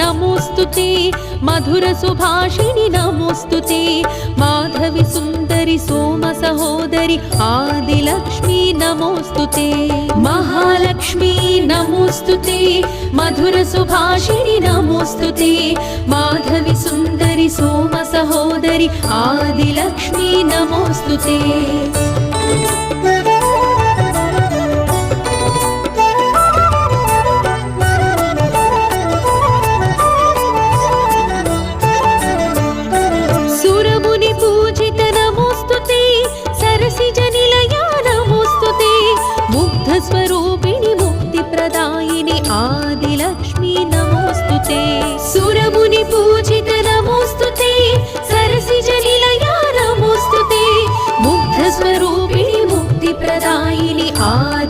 नमोस्तुते मधुर सुभाषिणि नमोस्तुते माधवी सुंदरी सोम सहोदरी आदिलक्ष्मी नमोस्तुते महालक्ष्मी नमोस्तुते मधुर सुभाषिणि नमोस्तुते माधवी सुंदरी सोम सहोदरी आदिलक्ष्मी नमोस्तुते स्वरूपिणी मुक्तिप्रदायिनी आदि